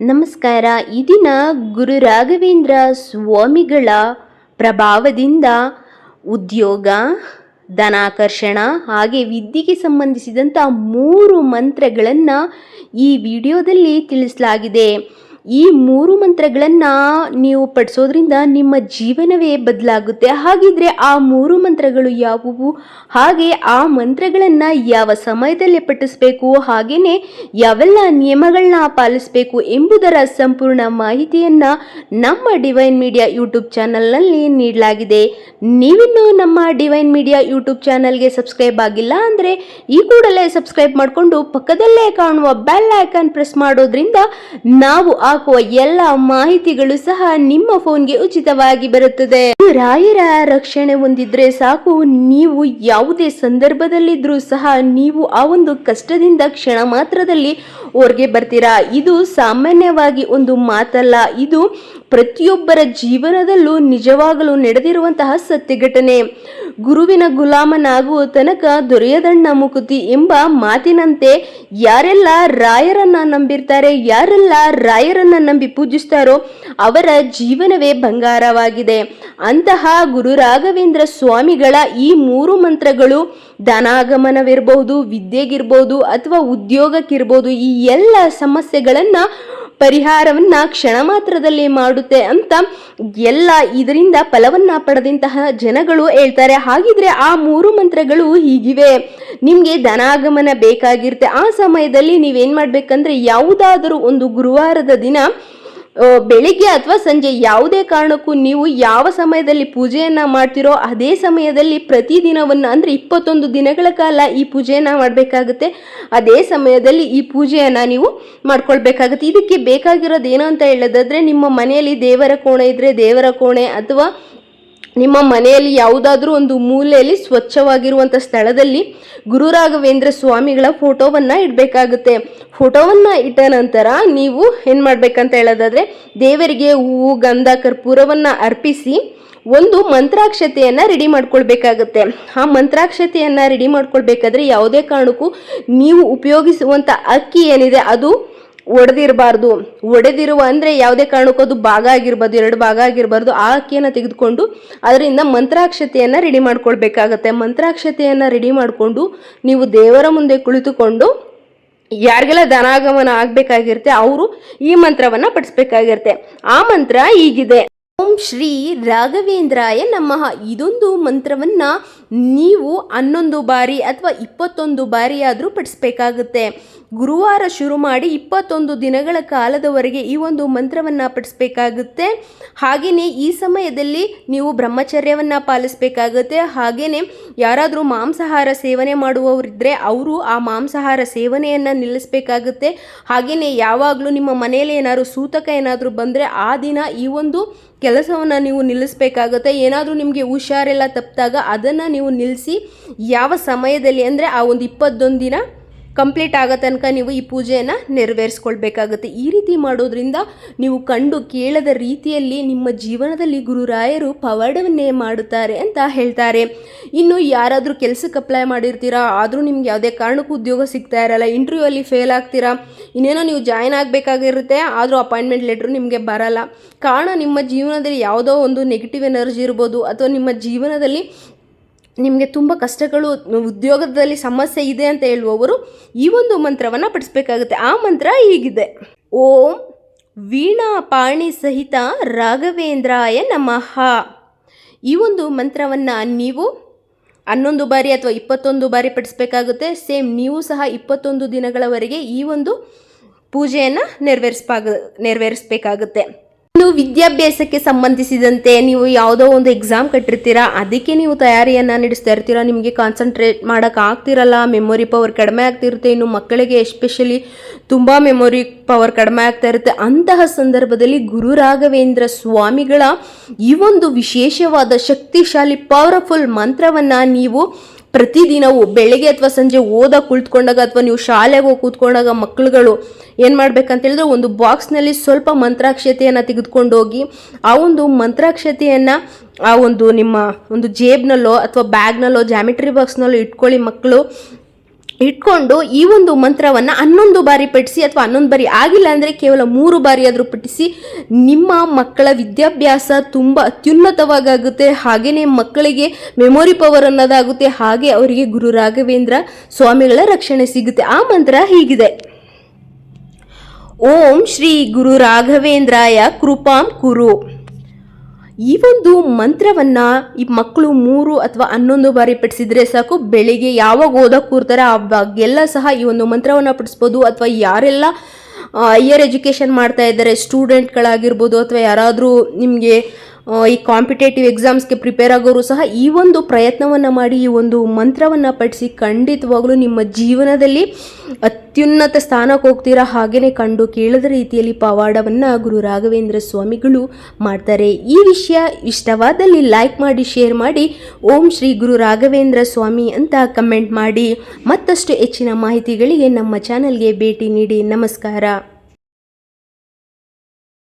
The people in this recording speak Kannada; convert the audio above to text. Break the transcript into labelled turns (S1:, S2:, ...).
S1: ನಮಸ್ಕಾರ. ಈ ದಿನ ಗುರು ರಾಘವೇಂದ್ರ ಸ್ವಾಮಿಗಳ ಪ್ರಭಾವದಿಂದ ಉದ್ಯೋಗ, ಧನಾಕರ್ಷಣ ಹಾಗೆ ವಿದ್ಯೆಗೆ ಸಂಬಂಧಿಸಿದಂಥ 3 ಮಂತ್ರಗಳನ್ನು ಈ ವಿಡಿಯೋದಲ್ಲಿ ತಿಳಿಸಲಾಗಿದೆ. ಈ 3 ಮಂತ್ರಗಳನ್ನು ನೀವು ಪಠಿಸೋದ್ರಿಂದ ನಿಮ್ಮ ಜೀವನವೇ ಬದಲಾಗುತ್ತೆ. ಹಾಗಿದ್ರೆ ಆ 3 ಮಂತ್ರಗಳು ಯಾವುವು, ಹಾಗೆ ಆ ಮಂತ್ರಗಳನ್ನು ಯಾವ ಸಮಯದಲ್ಲಿ ಪಠಿಸಬೇಕು, ಹಾಗೆಯೇ ಯಾವೆಲ್ಲ ನಿಯಮಗಳನ್ನ ಪಾಲಿಸಬೇಕು ಎಂಬುದರ ಸಂಪೂರ್ಣ ಮಾಹಿತಿಯನ್ನು ನಮ್ಮ ಡಿವೈನ್ ಮೀಡಿಯಾ ಯೂಟ್ಯೂಬ್ ಚಾನಲ್ನಲ್ಲಿ ನೀಡಲಾಗಿದೆ. ನೀವಿನ್ನೂ ನಮ್ಮ ಡಿವೈನ್ ಮೀಡಿಯಾ ಯೂಟ್ಯೂಬ್ ಚಾನಲ್ಗೆ ಸಬ್ಸ್ಕ್ರೈಬ್ ಆಗಿಲ್ಲ ಅಂದರೆ ಈ ಕೂಡಲೇ ಸಬ್ಸ್ಕ್ರೈಬ್ ಮಾಡಿಕೊಂಡು ಪಕ್ಕದಲ್ಲೇ ಕಾಣುವ ಬೆಲ್ ಐಕಾನ್ ಪ್ರೆಸ್ ಮಾಡೋದ್ರಿಂದ ನಾವು ಹಾಕುವ ಎಲ್ಲ ಮಾಹಿತಿಗಳು ಸಹ ನಿಮ್ಮ ಫೋನ್ಗೆ ಉಚಿತವಾಗಿ ಬರುತ್ತದೆ. ರಾಯರ ರಕ್ಷಣೆ ಹೊಂದಿದ್ರೆ ಸಾಕು, ನೀವು ಯಾವುದೇ ಸಂದರ್ಭದಲ್ಲಿದ್ರೂ ಸಹ ನೀವು ಆ ಒಂದು ಕಷ್ಟದಿಂದ ಕ್ಷಣ ಮಾತ್ರದಲ್ಲಿ ಹೊರಗೆ ಬರ್ತೀರಾ. ಇದು ಸಾಮಾನ್ಯವಾಗಿ ಒಂದು ಮಾತಲ್ಲ, ಇದು ಪ್ರತಿಯೊಬ್ಬರ ಜೀವನದಲ್ಲೂ ನಿಜವಾಗಲೂ ನಡೆದಿರುವಂತಹ ಸತ್ಯ ಘಟನೆ. ಗುರುವಿನ ಗುಲಾಮನಾಗುವ ತನಕ ದೊರೆಯದಣ್ಣ ಮುಕುತಿ ಎಂಬ ಮಾತಿನಂತೆ ಯಾರೆಲ್ಲ ರಾಯರನ್ನ ನಂಬಿರ್ತಾರೆ, ಯಾರೆಲ್ಲ ರಾಯರನ್ನ ನಂಬಿ ಪೂಜಿಸ್ತಾರೋ ಅವರ ಜೀವನವೇ ಬಂಗಾರವಾಗಿದೆ. ಅಂತಹ ಗುರು ರಾಘವೇಂದ್ರ ಸ್ವಾಮಿಗಳ ಈ 3 ಮಂತ್ರಗಳು ಧನಾಗಮನವಿರಬಹುದು, ವಿದ್ಯೆಗಿರ್ಬೋದು ಅಥವಾ ಉದ್ಯೋಗಕ್ಕಿರ್ಬೋದು, ಈ ಎಲ್ಲ ಸಮಸ್ಯೆಗಳನ್ನ ಪರಿಹಾರವನ್ನ ಕ್ಷಣ ಮಾತ್ರದಲ್ಲಿ ಮಾಡುತ್ತೆ ಅಂತ ಇದರಿಂದ ಫಲವನ್ನ ಪಡೆದಂತಹ ಜನಗಳು ಹೇಳ್ತಾರೆ. ಹಾಗಿದ್ರೆ ಆ 3 ಮಂತ್ರಗಳು ಹೀಗಿವೆ. ನಿಮ್ಗೆ ಧನಾಗಮನ ಬೇಕಾಗಿರುತ್ತೆ. ಆ ಸಮಯದಲ್ಲಿ ನೀವೇನ್ ಮಾಡ್ಬೇಕಂದ್ರೆ ಯಾವುದಾದರೂ ಒಂದು ಗುರುವಾರದ ದಿನ ಬೆಳಿಗ್ಗೆ ಅಥವಾ ಸಂಜೆ ಯಾವುದೇ ಕಾರಣಕ್ಕೂ ನೀವು ಯಾವ ಸಮಯದಲ್ಲಿ ಪೂಜೆಯನ್ನ ಮಾಡ್ತಿರೋ ಅದೇ ಸಮಯದಲ್ಲಿ ಪ್ರತಿದಿನವನ್ನು ಅಂದ್ರೆ 21 ದಿನಗಳ ಕಾಲ ಈ ಪೂಜೆಯನ್ನ ಮಾಡಬೇಕಾಗುತ್ತೆ. ಅದೇ ಸಮಯದಲ್ಲಿ ಈ ಪೂಜೆಯನ್ನ ನೀವು ಮಾಡ್ಕೊಳ್ಬೇಕಾಗುತ್ತೆ. ಇದಕ್ಕೆ ಬೇಕಾಗಿರೋದು ಏನು ಅಂತ ಹೇಳೋದಾದ್ರೆ, ನಿಮ್ಮ ಮನೆಯಲ್ಲಿ ದೇವರ ಕೋಣೆ ಇದ್ರೆ ದೇವರ ಕೋಣೆ, ಅಥವಾ ನಿಮ್ಮ ಮನೆಯಲ್ಲಿ ಯಾವುದಾದ್ರೂ ಒಂದು ಮೂಲೆಯಲ್ಲಿ ಸ್ವಚ್ಛವಾಗಿರುವಂಥ ಸ್ಥಳದಲ್ಲಿ ಗುರು ರಾಘವೇಂದ್ರ ಸ್ವಾಮಿಗಳ ಫೋಟೋವನ್ನು ಇಡಬೇಕಾಗುತ್ತೆ. ಫೋಟೋವನ್ನು ಇಟ್ಟ ನಂತರ ನೀವು ಏನು ಮಾಡಬೇಕಂತ ಹೇಳೋದಾದರೆ, ದೇವರಿಗೆ ಹೂವು, ಗಂಧ, ಕರ್ಪೂರವನ್ನು ಅರ್ಪಿಸಿ ಒಂದು ಮಂತ್ರಾಕ್ಷತೆಯನ್ನು ರೆಡಿ ಮಾಡ್ಕೊಳ್ಬೇಕಾಗುತ್ತೆ. ಆ ಮಂತ್ರಾಕ್ಷತೆಯನ್ನು ರೆಡಿ ಮಾಡ್ಕೊಳ್ಬೇಕಾದ್ರೆ ಯಾವುದೇ ಕಾರಣಕ್ಕೂ ನೀವು ಉಪಯೋಗಿಸುವಂಥ ಅಕ್ಕಿ ಏನಿದೆ ಅದು ಒಡೆದಿರುವ ಅಂದರೆ ಯಾವುದೇ ಕಾರಣಕ್ಕೂ ಅದು ಭಾಗ ಆಗಿರ್ಬಾರ್ದು, 2 ಭಾಗ ಆಗಿರಬಾರ್ದು. ಆ ಅಕ್ಕಿಯನ್ನು ತೆಗೆದುಕೊಂಡು ಅದರಿಂದ ಮಂತ್ರಾಕ್ಷತೆಯನ್ನು ರೆಡಿ ಮಾಡ್ಕೊಳ್ಬೇಕಾಗತ್ತೆ. ಮಂತ್ರಾಕ್ಷತೆಯನ್ನು ರೆಡಿ ಮಾಡಿಕೊಂಡು ನೀವು ದೇವರ ಮುಂದೆ ಕುಳಿತುಕೊಂಡು ಯಾರಿಗೆಲ್ಲ ಧನಾಗಮನ ಆಗಬೇಕಾಗಿರುತ್ತೆ ಅವರು ಈ ಮಂತ್ರವನ್ನು ಪಠಿಸ್ಬೇಕಾಗಿರುತ್ತೆ. ಆ ಮಂತ್ರ ಹೀಗಿದೆ: ಓಂ ಶ್ರೀ ರಾಘವೇಂದ್ರಾಯ ನಮಃ. ಇದೊಂದು ಮಂತ್ರವನ್ನ ನೀವು 11 ಬಾರಿ ಅಥವಾ 21 ಬಾರಿ ಆದರೂ ಪಠಿಸ್ಬೇಕಾಗುತ್ತೆ. ಗುರುವಾರ ಶುರು ಮಾಡಿ 21 ದಿನಗಳ ಕಾಲದವರೆಗೆ ಈ ಒಂದು ಮಂತ್ರವನ್ನು ಪಠಿಸ್ಬೇಕಾಗುತ್ತೆ. ಹಾಗೆಯೇ ಈ ಸಮಯದಲ್ಲಿ ನೀವು ಬ್ರಹ್ಮಚರ್ಯವನ್ನು ಪಾಲಿಸಬೇಕಾಗುತ್ತೆ. ಹಾಗೆಯೇ ಯಾರಾದರೂ ಮಾಂಸಾಹಾರ ಸೇವನೆ ಮಾಡುವವರಿದ್ದರೆ ಅವರು ಆ ಮಾಂಸಾಹಾರ ಸೇವನೆಯನ್ನು ನಿಲ್ಲಿಸಬೇಕಾಗುತ್ತೆ. ಹಾಗೆಯೇ ಯಾವಾಗಲೂ ನಿಮ್ಮ ಮನೆಯಲ್ಲಿ ಏನಾದರೂ ಸೂತಕ ಏನಾದರೂ ಬಂದರೆ ಆ ದಿನ ಈ ಒಂದು ಕೆಲಸವನ್ನು ನೀವು ನಿಲ್ಲಿಸಬೇಕಾಗುತ್ತೆ. ಏನಾದರೂ ನಿಮಗೆ ಹುಷಾರೆಲ್ಲ ತಪ್ಪಿದಾಗ ಅದನ್ನು ನೀವು ನಿಲ್ಲಿಸಿ ಯಾವ ಸಮಯದಲ್ಲಿ ಅಂದರೆ ಆ ಒಂದು 21 ದಿನ ಕಂಪ್ಲೀಟ್ ಆಗೋ ತನಕ ನೀವು ಈ ಪೂಜೆಯನ್ನು ನೆರವೇರಿಸ್ಕೊಳ್ಬೇಕಾಗುತ್ತೆ. ಈ ರೀತಿ ಮಾಡೋದ್ರಿಂದ ನೀವು ಕಂಡು ಕೇಳದ ರೀತಿಯಲ್ಲಿ ನಿಮ್ಮ ಜೀವನದಲ್ಲಿ ಗುರುರಾಯರು ಪವಾಡವನ್ನೇ ಮಾಡುತ್ತಾರೆ ಅಂತ ಹೇಳ್ತಾರೆ. ಇನ್ನು ಯಾರಾದರೂ ಕೆಲಸಕ್ಕೆ ಅಪ್ಲೈ ಮಾಡಿರ್ತೀರಾ, ಆದರೂ ನಿಮ್ಗೆ ಯಾವುದೇ ಕಾರಣಕ್ಕೂ ಉದ್ಯೋಗ ಸಿಗ್ತಾ ಇರಲ್ಲ, ಇಂಟರ್ವ್ಯೂ ಅಲ್ಲಿ ಫೇಲ್ ಆಗ್ತೀರಾ, ಇನ್ನೇನೋ ನೀವು ಜಾಯ್ನ್ ಆಗಬೇಕಾಗಿರುತ್ತೆ, ಆದರೂ ಅಪಾಯಿಂಟ್ಮೆಂಟ್ ಲೆಟ್ರು ನಿಮಗೆ ಬರಲ್ಲ. ಕಾರಣ ನಿಮ್ಮ ಜೀವನದಲ್ಲಿ ಯಾವುದೋ ಒಂದು ನೆಗೆಟಿವ್ ಎನರ್ಜಿ ಇರ್ಬೋದು, ಅಥವಾ ನಿಮ್ಮ ಜೀವನದಲ್ಲಿ ನಿಮಗೆ ತುಂಬ ಕಷ್ಟಗಳು, ಉದ್ಯೋಗದಲ್ಲಿ ಸಮಸ್ಯೆ ಇದೆ ಅಂತ ಹೇಳುವವರು ಈ ಒಂದು ಮಂತ್ರವನ್ನು ಪಠಿಸ್ಬೇಕಾಗುತ್ತೆ. ಆ ಮಂತ್ರ ಹೀಗಿದೆ: ಓಂ ವೀಣಾ ಪಾಣಿ ಸಹಿತ ರಾಘವೇಂದ್ರಾಯ ನಮಃ. ಈ ಒಂದು ಮಂತ್ರವನ್ನು ನೀವು 11 ಬಾರಿ ಅಥವಾ 21 ಬಾರಿ ಪಠಿಸ್ಬೇಕಾಗುತ್ತೆ. ಸೇಮ್ ನೀವು ಸಹ 21 ದಿನಗಳವರೆಗೆ ಈ ಒಂದು ಪೂಜೆಯನ್ನು ನೆರವೇರಿಸಬೇಕಾಗುತ್ತೆ. ಇನ್ನು ವಿದ್ಯಾಭ್ಯಾಸಕ್ಕೆ ಸಂಬಂಧಿಸಿದಂತೆ ನೀವು ಯಾವುದೋ ಒಂದು ಎಕ್ಸಾಮ್ ಕಟ್ಟಿರ್ತೀರಾ, ಅದಕ್ಕೆ ನೀವು ತಯಾರಿಯನ್ನು ನಡೆಸ್ತಾ ಇರ್ತೀರಾ, ನಿಮಗೆ ಕಾನ್ಸಂಟ್ರೇಟ್ ಮಾಡೋಕ್ಕಾಗ್ತಿರಲ್ಲ, ಮೆಮೊರಿ ಪವರ್ ಕಡಿಮೆ ಆಗ್ತಿರುತ್ತೆ. ಇನ್ನು ಮಕ್ಕಳಿಗೆ ಎಸ್ಪೆಷಲಿ ತುಂಬ ಮೆಮೊರಿ ಪವರ್ ಕಡಿಮೆ ಆಗ್ತಾ ಇರುತ್ತೆ. ಅಂತಹ ಸಂದರ್ಭದಲ್ಲಿ ಗುರು ರಾಘವೇಂದ್ರ ಸ್ವಾಮಿಗಳ ಈ ಒಂದು ವಿಶೇಷವಾದ ಶಕ್ತಿಶಾಲಿ ಪವರ್ಫುಲ್ ಮಂತ್ರವನ್ನು ನೀವು ಪ್ರತಿದಿನವೂ ಬೆಳಗ್ಗೆ ಅಥವಾ ಸಂಜೆ ಕುಳಿತುಕೊಂಡಾಗ ಅಥವಾ ನೀವು ಶಾಲೆಗೆ ಹೋಗಿ ಕೂತ್ಕೊಂಡಾಗ ಮಕ್ಕಳುಗಳು ಏನು ಮಾಡ್ಬೇಕಂತ ಹೇಳಿದ್ರೆ, ಒಂದು ಬಾಕ್ಸ್ನಲ್ಲಿ ಸ್ವಲ್ಪ ಮಂತ್ರಾಕ್ಷತೆಯನ್ನು ತೆಗೆದುಕೊಂಡು ಹೋಗಿ ಆ ಒಂದು ಮಂತ್ರಾಕ್ಷತೆಯನ್ನು ಆ ಒಂದು ನಿಮ್ಮ ಒಂದು ಜೇಬ್ನಲ್ಲೋ ಅಥವಾ ಬ್ಯಾಗ್ನಲ್ಲೋ ಜಾಮಿಟ್ರಿ ಬಾಕ್ಸ್ನಲ್ಲೋ ಇಟ್ಕೊಳ್ಳಿ. ಮಕ್ಕಳು ಇಟ್ಕೊಂಡು ಈ ಒಂದು ಮಂತ್ರವನ್ನು 11 ಬಾರಿ ಪಠಿಸಿ, ಅಥವಾ 11 ಬಾರಿ ಆಗಿಲ್ಲ ಅಂದರೆ ಕೇವಲ 3 ಬಾರಿ ಆದರೂ ಪಠಿಸಿ. ನಿಮ್ಮ ಮಕ್ಕಳ ವಿದ್ಯಾಭ್ಯಾಸ ತುಂಬ ಅತ್ಯುನ್ನತವಾಗುತ್ತೆ. ಹಾಗೆಯೇ ಮಕ್ಕಳಿಗೆ ಮೆಮೊರಿ ಪವರ್ ಅನ್ನೋದಾಗುತ್ತೆ. ಹಾಗೆ ಅವರಿಗೆ ಗುರು ರಾಘವೇಂದ್ರ ಸ್ವಾಮಿಗಳ ರಕ್ಷಣೆ ಸಿಗುತ್ತೆ. ಆ ಮಂತ್ರ ಹೀಗಿದೆ: ಓಂ ಶ್ರೀ ಗುರು ರಾಘವೇಂದ್ರಾಯ ಕೃಪಾಂ ಕುರು. ಈ ಒಂದು ಮಂತ್ರವನ್ನು ಈ ಮಕ್ಕಳು 3 ಅಥವಾ 11 ಬಾರಿ ಪಠಿಸಿದರೆ ಸಾಕು. ಬೆಳಿಗ್ಗೆ ಯಾವಾಗ ಓದಕ್ಕೆ ಕೂರ್ತಾರೆ ಅವಾಗೆಲ್ಲ ಸಹ ಈ ಒಂದು ಮಂತ್ರವನ್ನು ಪಠಿಸ್ಬೋದು. ಅಥವಾ ಯಾರೆಲ್ಲ ಹೈಯರ್ ಎಜುಕೇಷನ್ ಮಾಡ್ತಾ ಇದ್ದಾರೆ, ಸ್ಟೂಡೆಂಟ್ಗಳಾಗಿರ್ಬೋದು, ಅಥವಾ ಯಾರಾದರೂ ನಿಮಗೆ ಈ ಕಾಂಪಿಟೇಟಿವ್ ಎಕ್ಸಾಮ್ಸ್ಗೆ ಪ್ರಿಪೇರ್ ಆಗೋರು ಸಹ ಈ ಒಂದು ಪ್ರಯತ್ನವನ್ನು ಮಾಡಿ, ಈ ಒಂದು ಮಂತ್ರವನ್ನು ಪಠಿಸಿ. ಖಂಡಿತವಾಗಲೂ ನಿಮ್ಮ ಜೀವನದಲ್ಲಿ ಅತ್ಯುನ್ನತ ಸ್ಥಾನಕ್ಕೆ ಹೋಗ್ತೀರಾ. ಹಾಗೆಯೇ ಕಂಡು ಕೇಳದ ರೀತಿಯಲ್ಲಿ ಪವಾಡವನ್ನು ಗುರು ರಾಘವೇಂದ್ರ ಸ್ವಾಮಿಗಳು ಮಾಡ್ತಾರೆ. ಈ ವಿಷಯ ಇಷ್ಟವಾದಲ್ಲಿ ಲೈಕ್ ಮಾಡಿ, ಶೇರ್ ಮಾಡಿ. ಓಂ ಶ್ರೀ ಗುರು ರಾಘವೇಂದ್ರ ಸ್ವಾಮಿ ಅಂತ ಕಮೆಂಟ್ ಮಾಡಿ. ಮತ್ತಷ್ಟು ಹೆಚ್ಚಿನ ಮಾಹಿತಿಗಳಿಗೆ ನಮ್ಮ ಚಾನಲ್ಗೆ ಭೇಟಿ ನೀಡಿ. ನಮಸ್ಕಾರ.